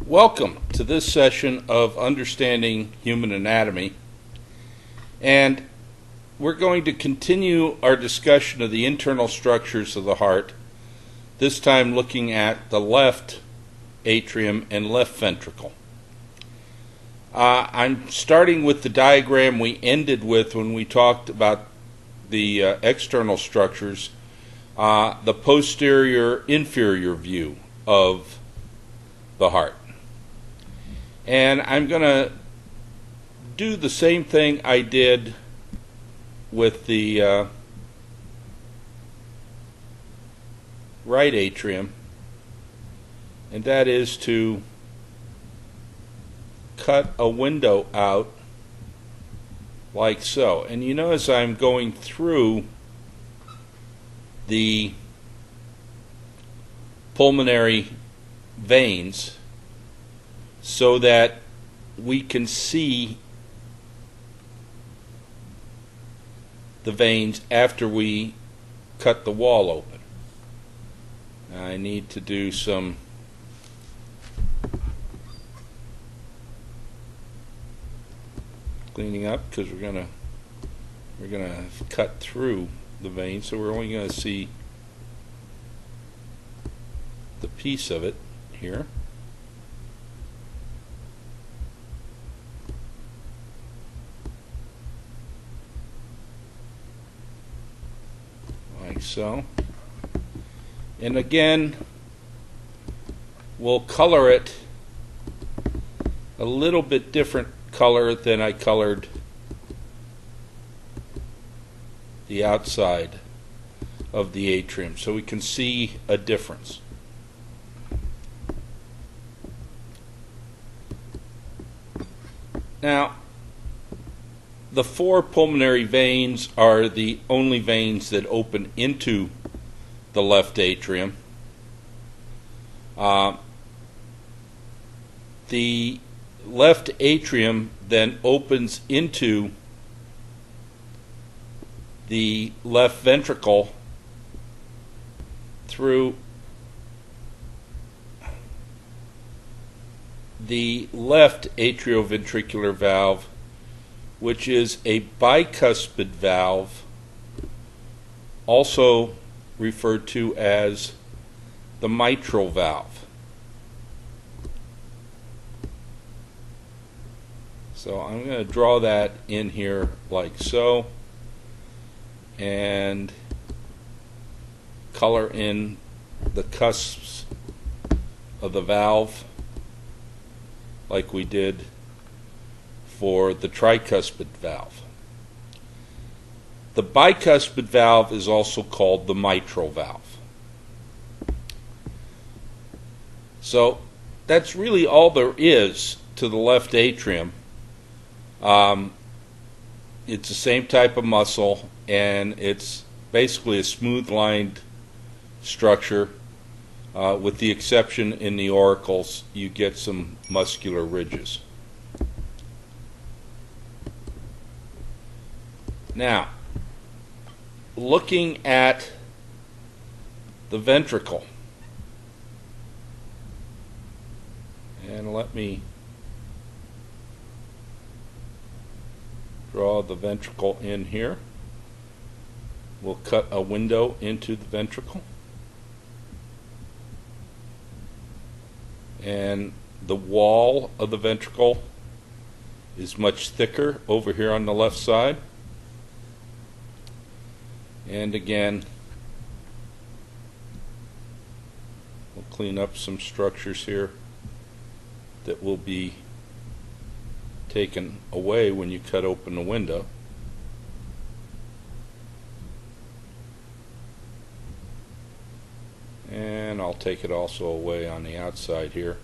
Welcome to this session of Understanding Human Anatomy, and we're going to continue our discussion of the internal structures of the heart, this time looking at the left atrium and left ventricle. I'm starting with the diagram we ended with when we talked about the external structures, the posterior inferior view of the heart. And I'm going to do the same thing I did with the right atrium, and that is to cut a window out like so. And you notice I'm going through the pulmonary veins so that we can see the veins after we cut the wall open. I need to do some cleaning up because we're gonna cut through the vein, so we're only going to see the piece of it here. Like so. And again, we'll color it a little bit different color than I colored the outside of the atrium, so we can see a difference. Now, the four pulmonary veins are the only veins that open into the left atrium. The left atrium then opens into the left ventricle through the left atrioventricular valve, which is a bicuspid valve, also referred to as the mitral valve. So I'm going to draw that in here like so, and color in the cusps of the valve like we did for the tricuspid valve. The bicuspid valve is also called the mitral valve. So that's really all there is to the left atrium. It's the same type of muscle, and it's basically a smooth-lined structure. With the exception in the auricles, you get some muscular ridges. Now, looking at the ventricle, and let me draw the ventricle in here. We'll cut a window into the ventricle, and the wall of the ventricle is much thicker over here on the left side. And again, we'll clean up some structures here that will be taken away when you cut open the window. And I'll take it also away on the outside here,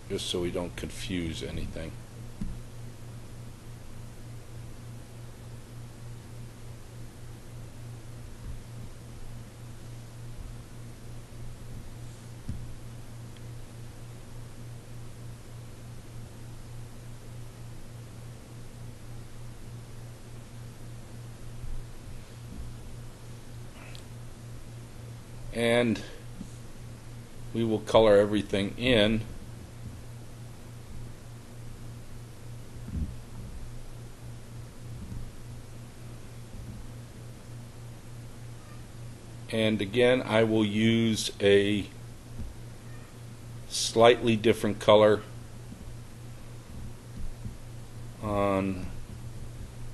just so we don't confuse anything. And we will color everything in. And again, I will use a slightly different color on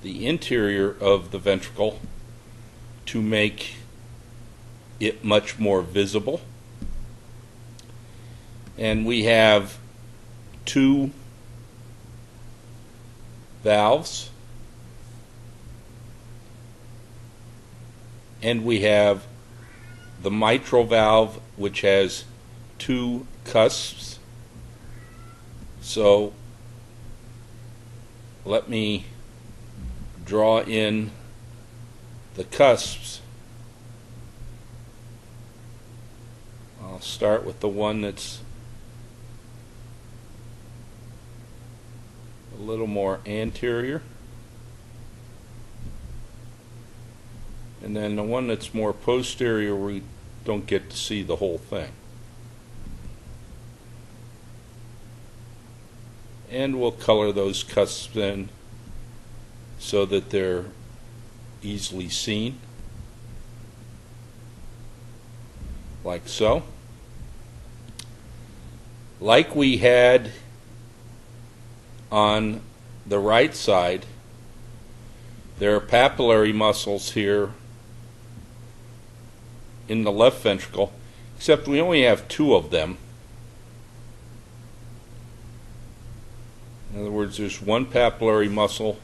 the interior of the ventricle to make it much more visible. And we have two valves, and we have the mitral valve, which has two cusps. So let me draw in the cusps. I'll start with the one that's a little more anterior, and then the one that's more posterior, we don't get to see the whole thing. And we'll color those cusps in so that they're easily seen, like so. Like we had on the right side, there are papillary muscles here in the left ventricle, except we only have two of them. In other words, there's one papillary muscle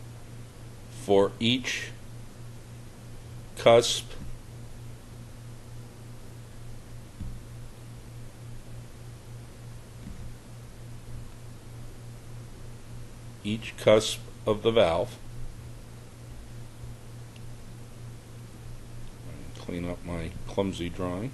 for each cusp. Each cusp of the valve. Clean up my clumsy drawing.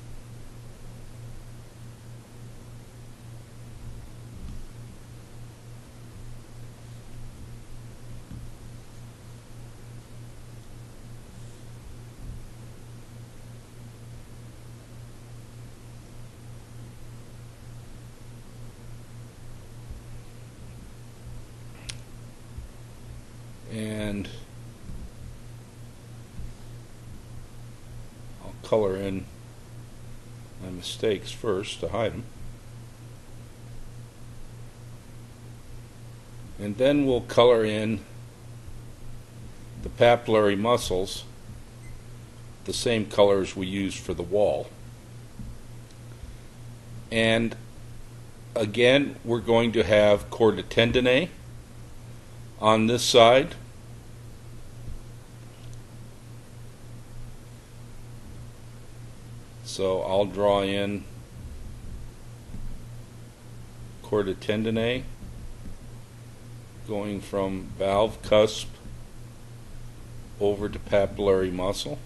And I'll color in my mistakes first to hide them. And then we'll color in the papillary muscles, the same colors we used for the wall. And again, we're going to have chorda tendineae on this side. So I'll draw in chorda tendineae going from valve cusp over to papillary muscle.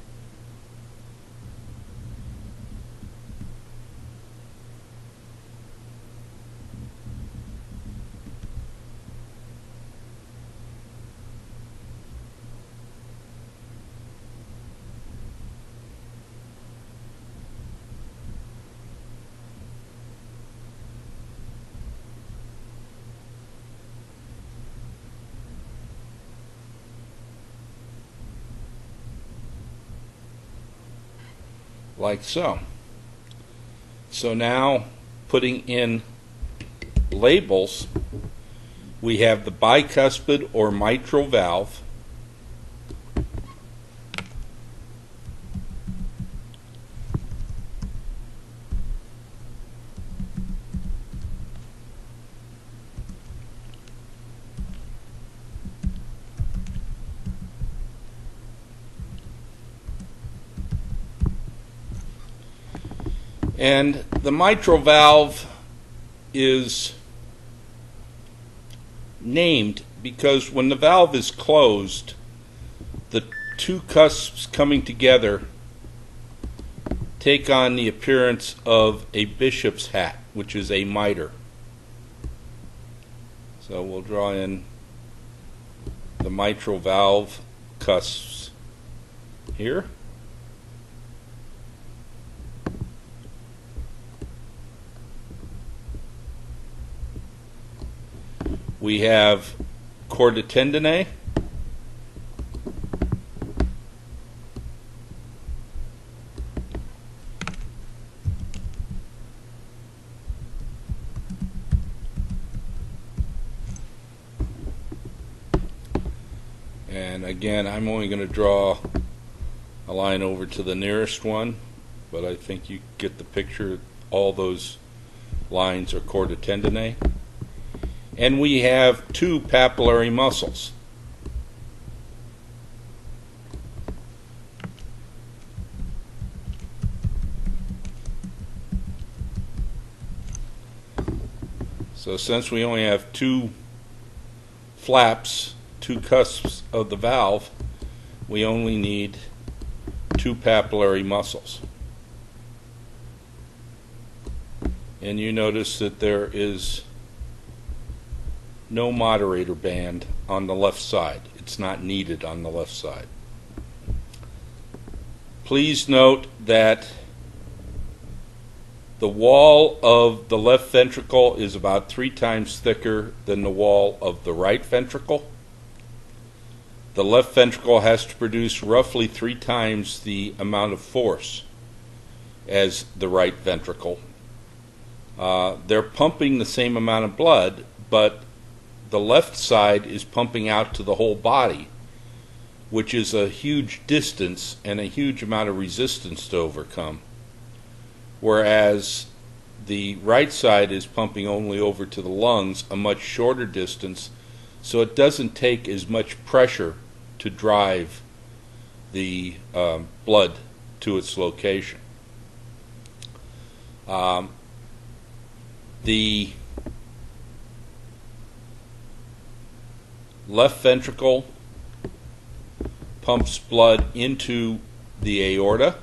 Like so. So now, putting in labels, we have the bicuspid or mitral valve, and the mitral valve is named because when the valve is closed, the two cusps coming together take on the appearance of a bishop's hat, which is a mitre. So we'll draw in the mitral valve cusps here. We have chorda tendineae, and again, I'm only going to draw a line over to the nearest one, but I think you get the picture. All those lines are chorda tendineae. And we have two papillary muscles. So since we only have two flaps, two cusps of the valve, we only need two papillary muscles. And you notice that there is no moderator band on the left side. It's not needed on the left side. Please note that the wall of the left ventricle is about 3 times thicker than the wall of the right ventricle. The left ventricle has to produce roughly 3 times the amount of force as the right ventricle. They're pumping the same amount of blood, but the left side is pumping out to the whole body, which is a huge distance and a huge amount of resistance to overcome, whereas the right side is pumping only over to the lungs, a much shorter distance, so it doesn't take as much pressure to drive the blood to its location. The left ventricle pumps blood into the aorta,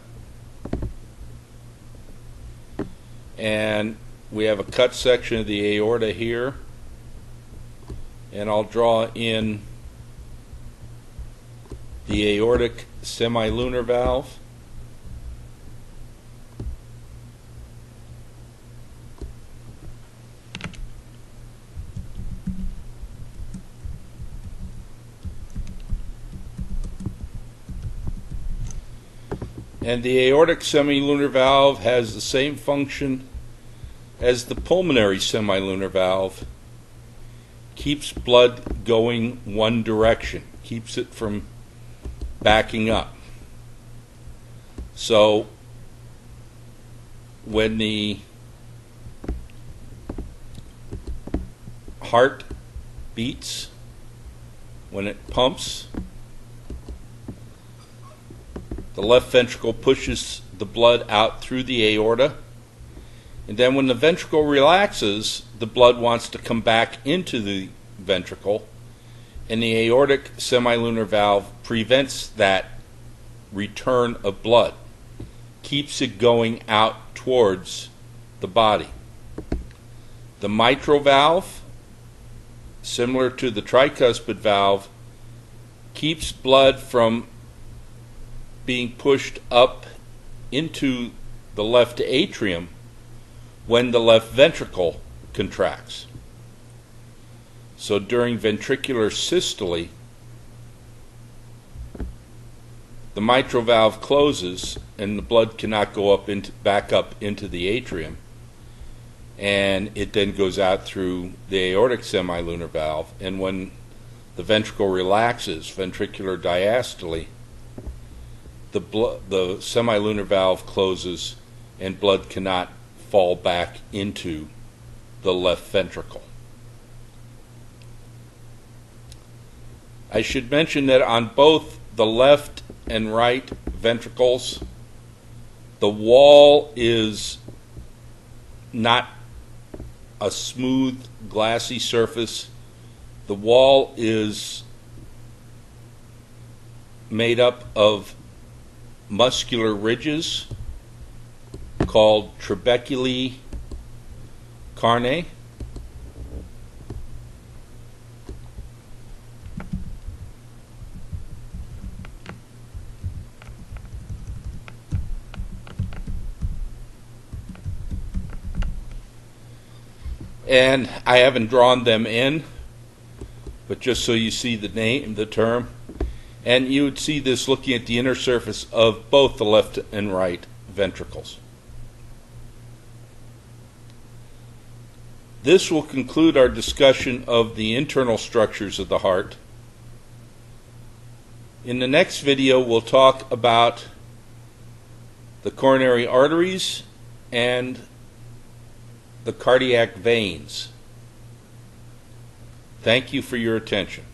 and we have a cut section of the aorta here, and I'll draw in the aortic semilunar valve. And the aortic semilunar valve has the same function as the pulmonary semilunar valve. Keeps blood going one direction, keeps it from backing up. So when the heart beats, when it pumps, the left ventricle pushes the blood out through the aorta, and then when the ventricle relaxes, the blood wants to come back into the ventricle, and the aortic semilunar valve prevents that return of blood, keeps it going out towards the body. The mitral valve, similar to the tricuspid valve, keeps blood from being pushed up into the left atrium when the left ventricle contracts. So during ventricular systole, the mitral valve closes and the blood cannot go up back up into the atrium, and it then goes out through the aortic semilunar valve, and when the ventricle relaxes, ventricular diastole, the semilunar valve closes and blood cannot fall back into the left ventricle. I should mention that on both the left and right ventricles, the wall is not a smooth, glassy surface. The wall is made up of muscular ridges called trabeculae carneae. And I haven't drawn them in, but just so you see the name, the term. And you would see this looking at the inner surface of both the left and right ventricles. This will conclude our discussion of the internal structures of the heart. In the next video, we'll talk about the coronary arteries and the cardiac veins. Thank you for your attention.